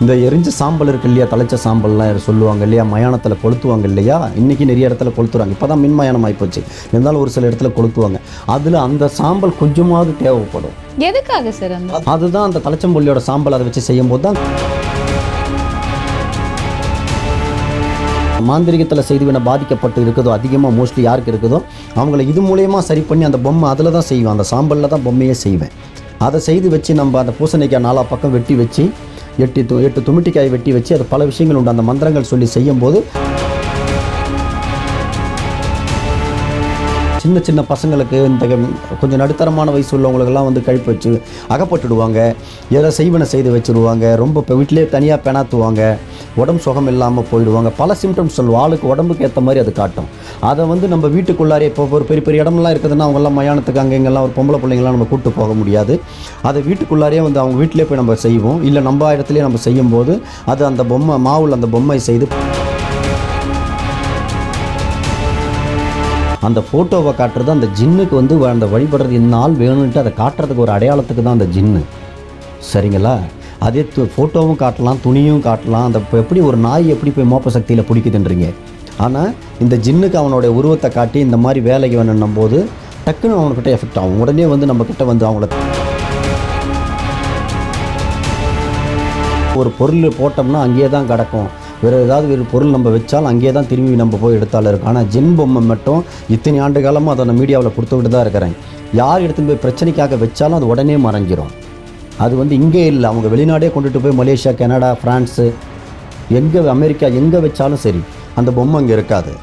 இந்த எரிஞ்ச சாம்பல் இருக்கு இல்லையா, தலைச்ச சாம்பல்லாம் சொல்லுவாங்க இல்லையா, மயானத்தில் கொளுத்துவாங்க இல்லையா. இன்றைக்கி நிறைய இடத்துல கொளுத்துறாங்க. இப்போ தான் மின் மயானம் ஆகிப்போச்சு. இருந்தாலும் ஒரு சில இடத்துல கொளுத்துவாங்க. அதில் அந்த சாம்பல் கொஞ்சமாவது தேவைப்படும். எதுக்காக சார்? அதுதான் அந்த தலைச்சம்பள்ளியோட சாம்பல் அதை வச்சு செய்யும் போது தான் மாந்திரிகத்தில் செய்துவின பாதிக்கப்பட்டு இருக்குதோ, அதிகமாக மோஸ்ட்லி யாருக்கு இருக்குதோ அவங்கள இது மூலயமா சரி பண்ணி அந்த பொம்மை அதில் தான் செய்வேன். அந்த சாம்பலில் தான் பொம்மையே செய்வேன். அதை செய்து வச்சு நம்ம அந்த பூசணிக்காய் 4 பக்கம் வெட்டி வச்சு 8 துமிட்டிக்காய் வெட்டி வச்சு அது பல விஷயங்கள் உண்டு. அந்த மந்திரங்கள் சொல்லி செய்யும்போது சின்ன சின்ன பசங்களுக்கு, இந்த கொஞ்சம் நடுத்தரமான வயசு உள்ளவங்களுக்கெல்லாம் வந்து கழிப்பு வச்சு அகப்பட்டுடுவாங்க. எதை செய்வனை செய்து வச்சுருவாங்க. ரொம்ப இப்போ வீட்டிலே தனியாக பெணாத்துவாங்க. உடம்பு சுகம் இல்லாமல் போயிடுவாங்க. பல சிம்டம்ஸ் சொல்லுவோம். ஆளுக்கு உடம்புக்கு ஏற்ற மாதிரி அது காட்டும். அதை வந்து நம்ம வீட்டுக்குள்ளாரே இப்போ ஒரு பெரிய பெரிய இடம்லாம் இருக்குதுன்னா அவங்கெல்லாம் மயானத்துக்கு அங்கே இங்கெல்லாம் ஒரு பொம்பளை பிள்ளைங்களாம் நம்ம கூப்பிட்டு போக முடியாது. அதை வீட்டுக்குள்ளாரே வந்து அவங்க வீட்டிலே போய் நம்ம செய்வோம். இல்லை நம்ம இடத்துலேயே நம்ம செய்யும்போது அது அந்த பொம்மை மாவில் அந்த பொம்மை செய்து அந்த ஃபோட்டோவை காட்டுறது அந்த ஜின்னுக்கு வந்து அந்த வழிபடுறது இந்த ஆள் வேணும்ன்ட்டு அதை காட்டுறதுக்கு ஒரு அடையாளத்துக்கு தான் அந்த ஜின்னு. சரிங்களா? அதே ஃபோட்டோவும் காட்டலாம், துணியும் காட்டலாம். அந்த எப்படி ஒரு நாய் எப்படி போய் மோப்ப சக்தியில் பிடிக்குதுன்றீங்க. ஆனால் இந்த ஜின்னுக்கு அவனோட உருவத்தை காட்டி இந்த மாதிரி வேலைக்கு வேணுன்னும் போது டக்குன்னு அவனுக்கிட்ட எஃபெக்ட் ஆகும். உடனே வந்து நம்மக்கிட்ட வந்து அவங்கள ஒரு பொருள் போட்டோம்னா அங்கேயே தான் கிடக்கும். வேறு பொருள் நம்ம வச்சாலும் அங்கேயே தான் திரும்பி நம்ம போய் எடுத்தாலும் இருக்கும். ஆனால் ஜின் பொம்மை மட்டும் இத்தனை ஆண்டு காலமாக அதை நான் மீடியாவில் கொடுத்துக்கிட்டு தான் இருக்கிறேன். யார் எடுத்துன்னு போய் பிரச்சனைக்காக வச்சாலும் அது உடனே மறைஞ்சிரும். அது வந்து இங்கே இல்லை, அவங்க வெளிநாடே கொண்டுட்டு போய் மலேசியா, கனடா, ஃப்ரான்ஸு, எங்கே அமெரிக்கா எங்கே வச்சாலும் சரி அந்த பொம்மை அங்கே இருக்காது.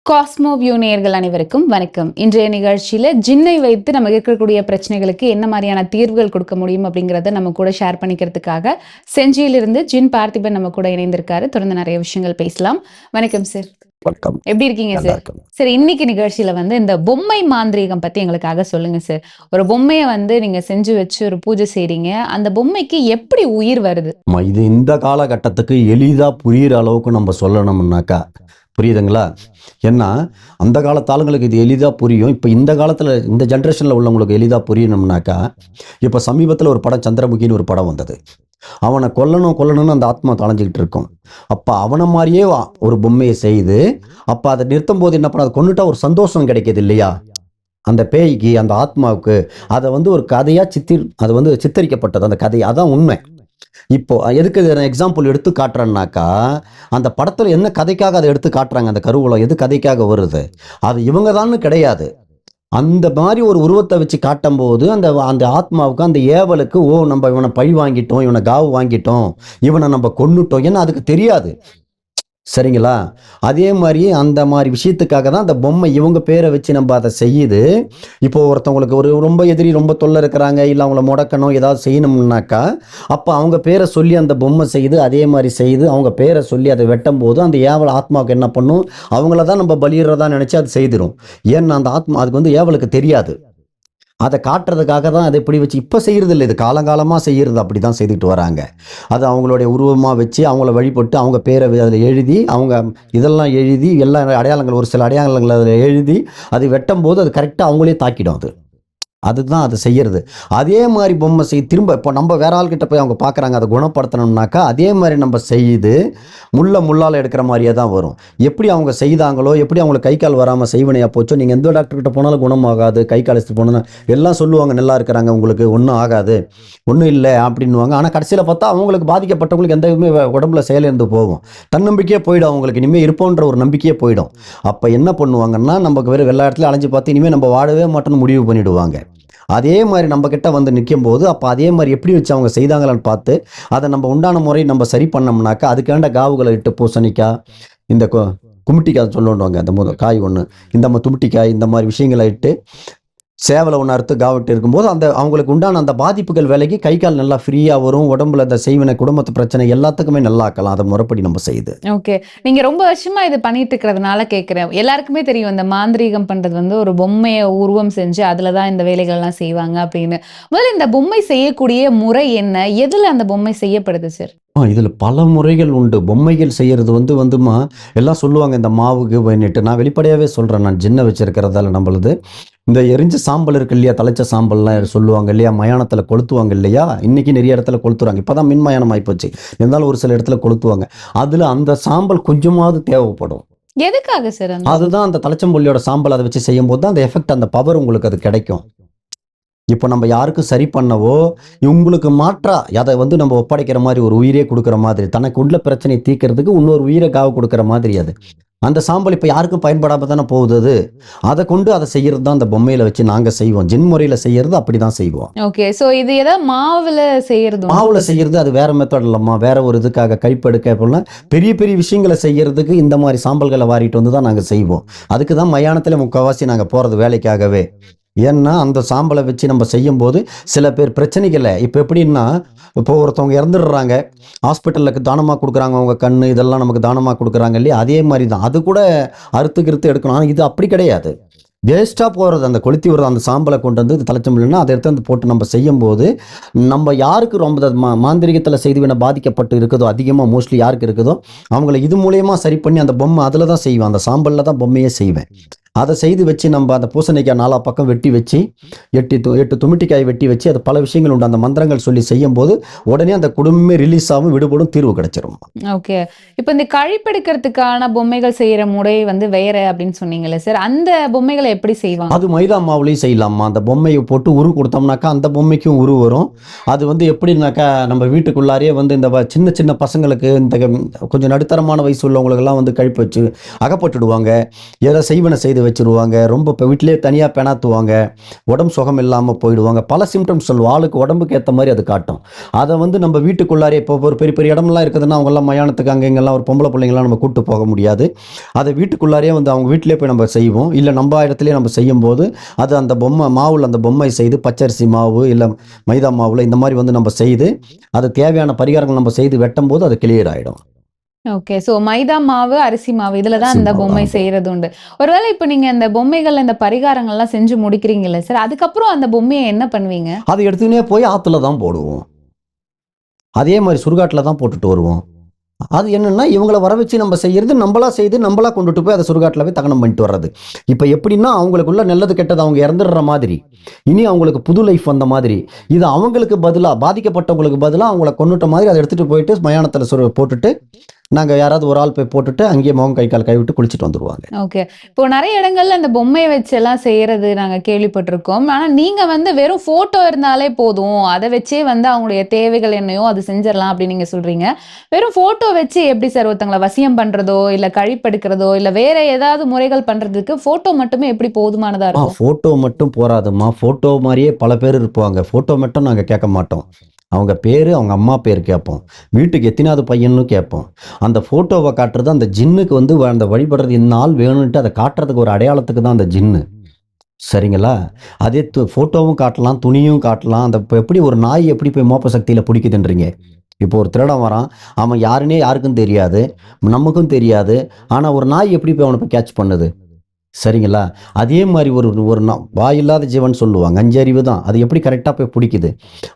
காஸ்மோ வியூ நேயர்கள் அனைவருக்கும் வணக்கம். இன்றைய நிகழ்ச்சியில் ஜின்னை வைத்து நம்ம இருக்கக்கூடிய பிரச்சனைகளுக்கு என்ன மாதிரியான தீர்வுகள் கொடுக்க முடியும் அப்படிங்கிறத நம்ம கூட ஷேர் பண்ணிக்கிறதுக்காக செஞ்சியிலிருந்து ஜின் பார்த்திபன் நம்ம கூட இணைந்திருக்காரு. தொடர்ந்து நிறைய விஷயங்கள் பேசலாம். வணக்கம் சார். வணக்கம். எப்படி இருக்கீங்க சார்? சரி, இன்னைக்கு நிகழ்ச்சியில வந்து இந்த பொம்மை மாந்திரீகம் பத்தி எங்களுக்காக சொல்லுங்க சார். ஒரு பொம்மையை வந்து நீங்க செஞ்சு வச்சு ஒரு பூஜை செய்றீங்க, அந்த பொம்மைக்கு எப்படி உயிர் வருது? இது இந்த காலகட்டத்துக்கு எளிதா புரியுற அளவுக்கு நம்ம சொல்லணும்னாக்கா, புரியுதுங்களா? ஏன்னா அந்த காலத்து ஆளுங்களுக்கு இது எளிதாக புரியும். இப்போ இந்த காலத்தில் இந்த ஜென்ரேஷனில் உள்ளவங்களுக்கு எளிதாக புரியணும்னாக்கா, இப்போ சமீபத்தில் ஒரு படம் சந்திரமுகின்னு ஒரு படம் வந்தது. அவனை கொல்லணும்னு அந்த ஆத்மா தொலைஞ்சிக்கிட்டு இருக்கும். அப்போ அவனை மாதிரியே ஒரு பொம்மையை செய்து அப்போ அதை நிறுத்தும் போது என்ன பண்ண, அதை கொண்டுட்டா ஒரு சந்தோஷம் கிடைக்கிது இல்லையா அந்த பேய்க்கு, அந்த ஆத்மாவுக்கு. அதை வந்து ஒரு கதையாக அது வந்து சித்தரிக்கப்பட்டது அந்த கதை. அதான் உண்மை. இப்போ எதுக்கு எக்ஸாம்பிள் எடுத்து காட்டுறேன்னாக்கா, அந்த படத்தில் என்ன கதைக்காக அதை எடுத்து காட்டுறாங்க, அந்த கருவூலம் எது கதைக்காக வருது, அது இவங்க தான் கிடையாது. அந்த மாதிரி ஒரு உருவத்தை வச்சு காட்டும் போது அந்த ஆத்மாவுக்கு, அந்த ஏவலுக்கு, நம்ம இவனை பழி வாங்கிட்டோம், இவனை காவு வாங்கிட்டோம், இவனை நம்ம கொன்னுட்டோம், ஏன்னா அதுக்கு தெரியாது. சரிங்களா? அதே மாதிரி அந்த மாதிரி விஷயத்துக்காக தான் அந்த பொம்மை இவங்க பேரை வச்சு நம்ம அதை செய்யுது. இப்போ ஒருத்தவங்களுக்கு ஒரு ரொம்ப எதிரி, ரொம்ப தொல்லை இருக்கிறாங்க, இல்லை அவங்கள முடக்கணும், ஏதாவது செய்யணும்னாக்கா அப்போ அவங்க பேரை சொல்லி அந்த பொம்மை செய்து அதே மாதிரி செய்து அவங்க பேரை சொல்லி அதை வெட்டும் போது அந்த ஏவல் ஆத்மாவுக்கு என்ன பண்ணும், அவங்கள தான் நம்ம பலியிடுறதா நினச்சி அது செய்திடும். ஏன்னா அந்த ஆத்மா அதுக்கு வந்து ஏவலுக்கு தெரியாது. அதை காட்டுறதுக்காக தான் அதை இப்படி வச்சு இப்போ செய்கிறது இல்லை, இது காலங்காலமாக செய்கிறது. அப்படி தான் செய்துட்டு வராங்க. அது அவங்களுடைய உருவமாக வச்சு அவங்கள வழிபட்டு அவங்க பேரை அதில் எழுதி அவங்க இதெல்லாம் எழுதி எல்லா அடையாளங்கள், ஒரு சில அடையாளங்கள் அதில் எழுதி அது வெட்டும் போது அது கரெக்டாக அவங்களே தாக்கிடும். அதுதான் அது செய்கிறது. அதே மாதிரி பொம்மை திரும்ப இப்போ நம்ம வேற ஆள்கிட்ட போய் அவங்க பார்க்குறாங்க, அதை குணப்படுத்தணும்னாக்கா அதே மாதிரி நம்ம செய்து முள்ளால் எடுக்கிற மாதிரியே தான் வரும். எப்படி அவங்க செய்தாங்களோ, எப்படி அவங்களுக்கு கை கால் வராமல் செய்வனையாக போச்சோ, நீங்கள் எந்த டாக்டர்கிட்ட போனாலும் குணமாகாது, கை கால் எடுத்து போனோன்னா எல்லாம் சொல்லுவாங்க, நல்லா இருக்கிறாங்க, உங்களுக்கு ஒன்றும் ஆகாது, ஒன்றும் இல்லை அப்படின்வாங்க. ஆனால் கடைசியில் பார்த்தா அவங்களுக்கு பாதிக்கப்பட்டவங்களுக்கு எந்த உடம்புல செயலிருந்து போகும், தன்னம்பிக்கையே போயிடும், அவங்களுக்கு இனிமேல் இருப்போன்ற ஒரு நம்பிக்கையே போயிடும். அப்போ என்ன பண்ணுவாங்கன்னா, நமக்கு வேறு எல்லா இடத்துலையும் அலைஞ்சு பார்த்து இனிமேல் நம்ம வாழவே மாட்டோம்னு முடிவு பண்ணிவிடுவாங்க. அதே மாதிரி நம்ம கிட்ட வந்து நிற்கும் போது அப்போ அதே மாதிரி எப்படி வச்சு அவங்க செய்தாங்களான்னு பார்த்து அதை நம்ம உண்டான முறை நம்ம சரி பண்ணோம்னாக்கா அதுக்காண்ட காவுகளை இட்டு, பூசணிக்காய், இந்த குமிட்டிக்காய் சொல்லுவாங்க, அந்த காய் ஒன்று, இந்த துமிட்டிக்காய், இந்த மாதிரி விஷயங்களை இட்டு சேவலை ஒன்று அறுத்து காவிட்டு இருக்கும்போது அவங்களுக்கு உண்டான அந்த பாதிப்புகள் விலகி கை கால் நல்லா ஃப்ரீயாக வரும். உடம்புல அந்த செய்வினை, குடும்பத்து பிரச்சனை எல்லாத்துக்குமே நல்லா ஆக்கலாம் அதை முறைப்படி நம்ம செய்யுது. ஓகே, நீங்கள் ரொம்ப வருஷமாக இது பண்ணிட்டு இருக்கிறதுனால கேட்குறேன். எல்லாருக்குமே தெரியும் இந்த மாந்திரீகம் பண்ணுறது வந்து ஒரு பொம்மையை உருவம் செஞ்சு அதில் தான் இந்த வேலைகள்லாம் செய்வாங்க அப்படின்னு. முதல்ல இந்த பொம்மை செய்யக்கூடிய முறை என்ன, எதில் அந்த பொம்மை செய்யப்படுது சார்? இதில் பல முறைகள் உண்டு. பொம்மைகள் செய்கிறது வந்துமா எல்லாம் சொல்லுவாங்க இந்த மாவுக்கு பண்ணிட்டு. நான் வெளிப்படையாகவே சொல்கிறேன், நான் ஜின்ன வச்சிருக்கிறதால நம்மளுது இந்த எரிஞ்ச சாம்பல் இருக்கு இல்லையா, தலைச்ச சாம்பல்லாம் சொல்லுவாங்க இல்லையா, மயானத்தில் கொளுத்துவாங்க இல்லையா, இன்னைக்கு நிறைய இடத்துல கொளுத்துறாங்க. இப்போ தான் மின் மயானம் ஆகிப்போச்சு, இருந்தாலும் ஒரு சில இடத்துல கொளுத்துவாங்க. அதில் அந்த சாம்பல் கொஞ்சமாவது தேவைப்படும். எதுக்காக சார்? அதுதான் அந்த தலைச்சம்புள்ளியோட சாம்பல் அதை வச்சு செய்யும் போது தான் அந்த எஃபெக்ட், அந்த பவர் உங்களுக்கு அது கிடைக்கும். இப்போ நம்ம யாருக்கும் சரி பண்ணவோ இவங்களுக்கு மாற்றா அதை நம்ம ஒப்படைக்கிற மாதிரி, ஒரு உயிரே கொடுக்குற மாதிரி, தனக்கு உள்ள பிரச்சனையை தீர்க்கறதுக்கு இன்னொரு உயிரை காவு கொடுக்குற மாதிரி. அது அந்த சாம்பல் இப்போ யாருக்கும் பயன்படாம தானே போகுது. அது அதை கொண்டு அதை செய்யறது தான் அந்த பொம்மையில வச்சு நாங்கள் செய்வோம். ஜின் முறையில் செய்யறது அப்படி தான் செய்வோம். ஓகே, ஸோ இது ஏதாவது மாவுல செய்யறது? மாவுல செய்யறது அது வேற மெத்தட் இல்லம்மா, வேற ஒரு இதுக்காக கைப்படுக்க அப்படின்னா பெரிய பெரிய விஷயங்களை செய்யறதுக்கு இந்த மாதிரி சாம்பல்களை வாரிட்டு வந்து தான் நாங்கள் செய்வோம். அதுக்கு தான் மயானத்தில் முக்கால்வாசி நாங்கள் போகிறது வேலைக்காகவே. ஏன்னா அந்த சாம்பலை வச்சு நம்ம செய்யும்போது சில பேர் பிரச்சனைகளை, இப்போ எப்படின்னா, இப்போ ஒருத்தவங்க இறந்துடுறாங்க, ஹாஸ்பிட்டலுக்கு தானமாக கொடுக்குறாங்க, அவங்க கண் இதெல்லாம் நமக்கு தானமாக கொடுக்குறாங்க இல்லையா, அதே மாதிரி தான் அது கூட அறுத்து எடுக்கணும். ஆனால் இது அப்படி கிடையாது, வேஸ்ட்டாக போகிறது. அந்த கொளுத்தி விடுறது அந்த சாம்பலை கொண்டு வந்து தலைச்சம்பல்னா அதை எடுத்து வந்து போட்டு நம்ம செய்யும்போது, நம்ம யாருக்கு ரொம்ப மாந்திரிகத்தில் செய்து பாதிக்கப்பட்டு இருக்குதோ, அதிகமாக மோஸ்ட்லி யாருக்கு இருக்குதோ அவங்கள இது மூலயமா சரி பண்ணி அந்த பொம்மை அதில் தான் செய்வேன், அந்த சாம்பலில் தான் பொம்மையே செய்வேன். அதை செய்து வச்சு நம்ம அந்த பூசணிக்காய் 4 பக்கம் வெட்டி வச்சு 8 துமிட்டிக்காய் வெட்டி வச்சு, அது பல விஷயங்கள் உண்டு, அந்த மந்திரங்கள் சொல்லி செய்யும் போது உடனே அந்த குடும்பமே ரிலீஸ் ஆகும், விடுபடும், தீர்வு கிடைச்சிரும். ஓகே, இப்போ இந்த கழிப்பெடுக்கிறதுக்கான பொம்மைகள் செய்யற முறை வேற அப்படின்னு சொன்னீங்கல்ல சார், அந்த பொம்மைகளை எப்படி செய்வாங்க? அது மைதா மாவுலையும் செய்யலாமா. அந்த பொம்மையை போட்டு உரு கொடுத்தோம்னாக்கா அந்த பொம்மைக்கும் உரு வரும். அது எப்படின்னாக்கா, நம்ம வீட்டுக்குள்ளாரே இந்த சின்ன சின்ன பசங்களுக்கு, இந்த கொஞ்சம் நடுத்தரமான வயசு உள்ளவங்களுக்கெல்லாம் கழிப்பு வச்சு அகப்பட்டுடுவாங்க, ஏதோ செய்வனை செய்து வச்சுருவாங்க. ரொம்ப இப்போ வீட்டிலே தனியாக பெணாத்துவாங்க, உடம்பு சுகம் இல்லாமல் போயிடுவாங்க, பல சிம்டம்ஸ் சொல்லுவோம். ஆளுக்கு உடம்புக்கு ஏற்ற மாதிரி அது காட்டும். அதை நம்ம வீட்டுக்குள்ளாரே, இப்போ ஒரு பெரிய பெரிய இடம்லாம் இருக்குதுன்னா அவங்கெல்லாம் மயானத்துக்கு அங்கே இங்கெல்லாம் ஒரு பொம்பளை பிள்ளைங்களாம் நம்ம கூப்பிட்டு போக முடியாது. அதை வீட்டுக்குள்ளாரே அவங்க வீட்டிலே போய் நம்ம செய்வோம். இல்லை நம்ம இடத்துலேயே நம்ம செய்யும்போது அது அந்த பொம்மை மாவில் அந்த பொம்மை செய்து பச்சரிசி மாவு இல்லை மைதா மாவில் இந்த மாதிரி நம்ம செய்து அது தேவையான பரிகாரங்கள் நம்ம செய்து வெட்டும் போது அது கிளியர் ஆகிடும். ஓகே, ஸோ மைதா மாவு, அரிசி மாவு இதில் தான் இந்த பொம்மை செய்கிறது உண்டு. ஒருவேளை இப்போ நீங்கள் இந்த பொம்மைகள் இந்த பரிகாரங்கள்லாம் செஞ்சு முடிக்கிறீங்கல்ல சார், அதுக்கப்புறம் அந்த பொம்மையை என்ன பண்ணுவீங்க? அதை எடுத்துனே போய் ஆற்றுல தான் போடுவோம். அதே மாதிரி சுடுகாட்டில் தான் போட்டுட்டு வருவோம். அது என்னன்னா, இவங்களை வர வச்சு நம்ம செய்யறது, நம்மளா செய்து நம்மளா கொண்டுட்டு போய் அதை சுடுகாட்டில் போய் தகனம் பண்ணிட்டு வர்றது. இப்போ எப்படின்னா, அவங்களுக்குள்ள நல்லது கெட்டது அவங்க இறந்துடுற மாதிரி, இனி அவங்களுக்கு புது லைஃப் வந்த மாதிரி, இது அவங்களுக்கு பதிலாக, பாதிக்கப்பட்டவங்களுக்கு பதிலாக அவங்கள கொண்டுட்ட மாதிரி அதை எடுத்துகிட்டு போயிட்டு மயானத்தில் போட்டுட்டு நாங்கள் யாராவது ஒரு ஆள் போய் போட்டுட்டு அங்கேயே முகம் கை கால் கைவிட்டு குளிச்சுட்டு வந்துடுவாங்க. ஓகே, இப்போ நிறைய இடங்கள்ல அந்த பொம்மையை வச்சு எல்லாம் செய்யறது நாங்கள் கேள்விப்பட்டிருக்கோம். ஆனால் நீங்கள் வெறும் ஃபோட்டோ இருந்தாலே போதும், அதை வச்சே அவங்களுடைய தேவைகள் என்னையோ அது செஞ்சிடலாம் அப்படின்னு நீங்கள் சொல்கிறீங்க. வெறும் ஃபோட்டோ வச்சு எப்படி சார் ஒருத்தங்களை வசியம் பண்ணுறதோ இல்லை கழிப்பெடுக்கிறதோ இல்லை வேற ஏதாவது முறைகள் பண்ணுறதுக்கு ஃபோட்டோ மட்டுமே எப்படி போதுமானதாக இருக்கும்? ஃபோட்டோ மட்டும் போராதுமா, ஃபோட்டோ மாதிரியே பல பேர் இருப்பாங்க. ஃபோட்டோ மட்டும் நாங்கள் கேட்க மாட்டோம். அவங்க பேர், அவங்க அம்மா பேர் கேட்போம், வீட்டுக்கு எத்தனாவது பையன்னு கேட்போம். அந்த ஃபோட்டோவை காட்டுறது அந்த ஜின்னுக்கு அந்த வழிபடுறது இந்த ஆள் வேணும்ன்ட்டு அதை காட்டுறதுக்கு ஒரு அடையாளத்துக்கு தான் அந்த ஜின்னு. சரிங்களா? அதே ஃபோட்டோவும் காட்டலாம், துணியும் காட்டலாம். அந்த இப்போ எப்படி ஒரு நாய் எப்படி போய் மோப்ப சக்தியில் பிடிக்குதுன்றீங்க? இப்போ ஒரு திருடன் வரான், அவன் யாருன்னே யாருக்கும் தெரியாது, நமக்கும் தெரியாது. ஆனால் ஒரு நாய் எப்படி போய் அவனை போய் கேட்ச் பண்ணுது? சரிங்களா? அதே மாதிரி ஒரு வாயில்லாத ஜீவன் சொல்லுவாங்க, 5 அறிவு தான், அது எப்படி கரெக்டாக போய் பிடிக்குது?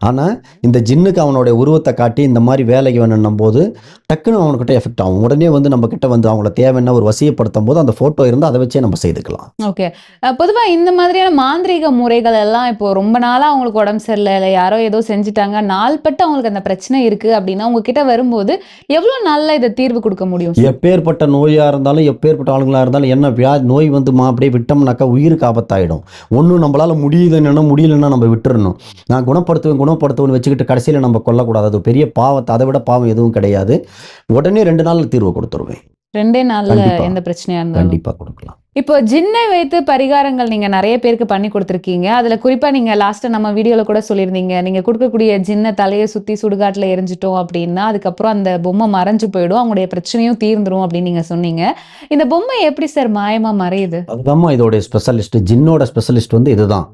ஆனால் இந்த ஜின்னுக்கு அவனுடைய உருவத்தை காட்டி இந்த மாதிரி வேலைக்கு வேணுன்னும் போது டக்குன்னு அவனுக்கிட்ட எஃபெக்ட் ஆகும். உடனே நம்ம கிட்ட அவங்கள தேவைன்னா ஒரு வசியப்படுத்தும் போது அந்த ஃபோட்டோ இருந்து அதை வச்சே நம்ம செய்துக்கலாம். ஓகே, பொதுவாக இந்த மாதிரியான மாந்திரீக முறைகள் எல்லாம் இப்போ ரொம்ப நாளாக அவங்களுக்கு உடம்பு சரியில்லை, இல்லை யாரோ ஏதோ செஞ்சுட்டாங்க, நாள்பட்டு அவங்களுக்கு அந்த பிரச்சனை இருக்குது அப்படின்னா உங்ககிட்ட வரும்போது எவ்வளோ நாளில் இதை தீர்வு கொடுக்க முடியும்? எப்பேற்பட்ட நோயாக இருந்தாலும், எப்பேற்பட்ட ஆளுங்களாக இருந்தாலும், என்ன நோய் அப்படியே விட்டோம்னாக்கா உயிருக்கு ஆபத்தாயிடும். ஒன்றும் நம்மளால முடியுதுன்னா முடியலன்னா நம்ம விட்டுறணும். நான் குணப்படுத்துவேன்னு வச்சுக்கிட்டு கடைசியில் நம்ம கொல்லக்கூடாது. அது பெரிய பாவத்தை, அதை விட பாவம் எதுவும் கிடையாது. உடனே 2 நாளில் தீர்வு கொடுத்துருவேன். 2 நாள்ல எந்த பிரச்சனையா இருந்தாலும் கண்டிப்பா கொடுக்கலாம். இப்போ ஜின்னை வைத்து பரிகாரங்கள் நீங்க நிறைய பேருக்கு பண்ணி கொடுத்துருக்கீங்க. அதுல குறிப்பா நீங்க லாஸ்ட் நம்ம வீடியோல கூட சொல்லியிருந்தீங்க, நீங்க கொடுக்கக்கூடிய ஜின்னை தலையை சுத்தி சுடுகாட்டுல எரிஞ்சிட்டோம் அப்படின்னா அதுக்கப்புறம் அந்த பொம்மை மறைஞ்சு போயிடும், அவங்களுடைய பிரச்சனையும் தீர்ந்துரும் அப்படின்னு நீங்க சொன்னீங்க. இந்த பொம்மை எப்படி சார் மாயமா மறையுது? அதுதான் இதோட ஸ்பெஷலிஸ்ட், ஜின்னோட ஸ்பெஷலிஸ்ட் இதுதான்.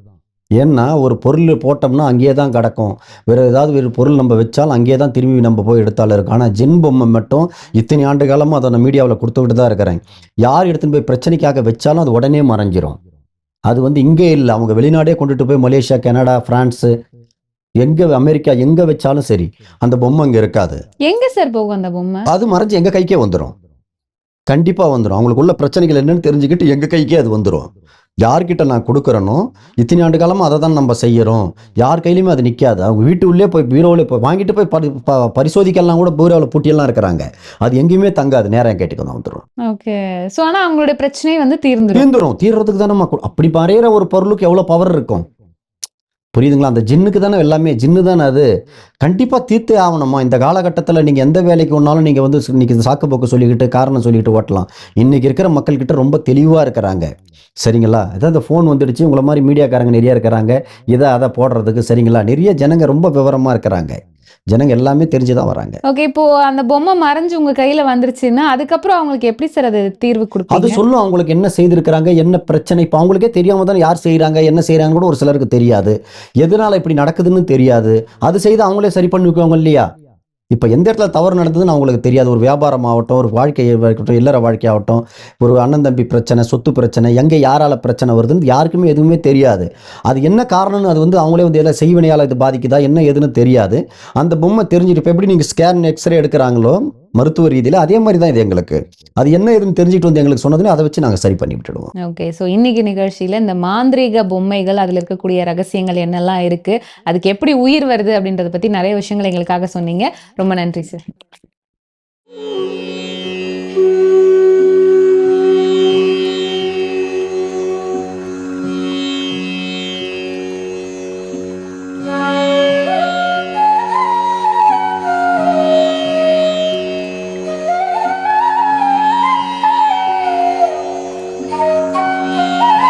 ஏன்னா ஒரு பொருள் போட்டோம்னா அங்கேயே தான் கிடக்கும், வேறு பொருள் நம்ம வச்சாலும் அங்கேயே தான் திரும்பி நம்ம போய் எடுத்தாலும் இருக்கும். ஆனால் ஜின் பொம்மை மட்டும் இத்தனை ஆண்டு காலமாக அதை நான் மீடியாவில் கொடுத்துக்கிட்டு தான் இருக்கிறேன். யார் எடுத்துன்னு போய் பிரச்சனைக்காக வச்சாலும் அது உடனே மறைஞ்சிரும். அது இங்கே இல்லை, அவங்க வெளிநாடே கொண்டுட்டு போய் மலேசியா, கனடா, ஃப்ரான்ஸு எங்க அமெரிக்கா எங்க வச்சாலும் சரி அந்த பொம்மை அங்க இருக்காது. எங்க சார் போகும் அந்த பொம்மை? அது மறைஞ்சு எங்க கைக்கே வந்துரும். கண்டிப்பா வந்துரும். அவங்களுக்குள்ள பிரச்சனைகள் என்னன்னு தெரிஞ்சுக்கிட்டு எங்க கைக்கே அது வந்துரும். யார்கிட்ட நான் குடுக்குறேனோ, இத்தனை ஆண்டு காலமா அத தான் நம்ம செய்யறோம். யார் கையிலயுமே அது நிக்காது. அவங்க வீட்டு உள்ளே போய் பீரோவுல போய் வாங்கிட்டு போய் பரிசோதிக்கலாம் கூட பீரோவுல பூட்டியெல்லாம் இருக்கிறாங்க. அது எங்கேயுமே தங்காது. நேரா என் கேட்டுக்கு வந்து வந்துரும். ஓகே. சோ ஆனா அவங்களுடைய பிரச்சனை வந்து தீர்ந்துரும். தீர்ந்துரும். தீர்றதுக்கு தானம்மா அப்படி மறையிற ஒரு பொருளுக்கு எவ்வளவு பவர் இருக்கும். புரியுதுங்களா? அந்த ஜின்னுக்கு தானே எல்லாமே. ஜின்னு தானே அது. கண்டிப்பா தீர்த்தே ஆவணும்மா. இந்த காலகட்டத்தில நீங்க எந்த வேலைக்கு வேணாலும் நீங்க வந்து இன்னைக்கு சாக்கு போக்கு சொல்லிக்கிட்டு, காரணம் சொல்லிக்கிட்டு ஓட்டலாம். இன்னைக்கு இருக்கிற மக்கள் கிட்ட ரொம்ப தெளிவா இருக்கிறாங்க. சரிங்களா? அதான் இந்த ஃபோன் வந்துடுச்சு. உங்கள மாரி மீடியாக்காரங்க நெறைய இருக்கிறாங்க. இத அத போடுறதுக்கு சரிங்களா? நெறைய ஜனங்க ரொம்ப விவரமா இருக்கிறாங்க. ஜனங்க எல்லாமே தெரிஞ்சு தான் வராங்க. ஓகே. இப்போ அந்த பொம்மை மறைஞ்சு உங்க கையில வந்துருச்சுன்னா, அதுக்கப்புறம் அவங்களுக்கு எப்படி சார் அது தீர்வு அது குடுப்பீங்க? சொல்லும் அவங்களுக்கு என்ன செய்திருக்கிறாங்க, என்ன பிரச்சனை. இப்ப அவங்களுக்கே தெரியாம தானே யார் செய்றாங்க, என்ன செய்றாங்கன்னு கூட ஒரு சிலருக்கு தெரியாது. எதனால இப்படி நடக்குதுன்னு தெரியாது. அது செய்து அவங்களே சரி பண்ணிக்குவாங்க இல்லையா? இப்ப எந்த இடத்துல தவறு நடந்ததுன்னு அவங்களுக்கு தெரியாது. ஒரு வியாபாரம் ஆகட்டும், ஒரு வாழ்க்கை இருக்கட்டும், இல்லற வாழ்க்கை ஆகட்டும், ஒரு அண்ணன் தம்பி பிரச்சனை, சொத்து பிரச்சனை, எங்க யாரால பிரச்சனை வருதுன்னு யாருக்குமே எதுவுமே தெரியாது. அது என்ன காரணம்னு அது வந்து அவங்களே வந்து எல்லாம் செய்வினையால இது பாதிக்குதா, என்ன ஏதுன்னு தெரியாது. அந்த பொம்மை தெரிஞ்சுட்டு இப்ப எப்படி நீங்க ஸ்கேன், எக்ஸ்ரே எடுக்கிறாங்களோ மருத்துவ ரீதியில, அதே மாரி தான் இது எங்களுக்கு. அது என்ன ஏதுன்னு தெரிஞ்சுட்டு வந்து எங்களுக்கு சொன்னதுன்னு அதை வச்சு நாங்க சரி பண்ணி விட்டுடுவோம். ஓகே. சோ இன்னைக்கு நிகழ்ச்சியில இந்த மாந்திரீக பொம்மைகள், அதுல இருக்கக்கூடிய ரகசியங்கள் என்னெல்லாம் இருக்கு, அதுக்கு எப்படி உயிர் வருது அப்படின்றத பத்தி நிறைய விஷயங்கள் எங்களுக்காக சொன்னீங்க. ரொம்ப நன்றி சார்.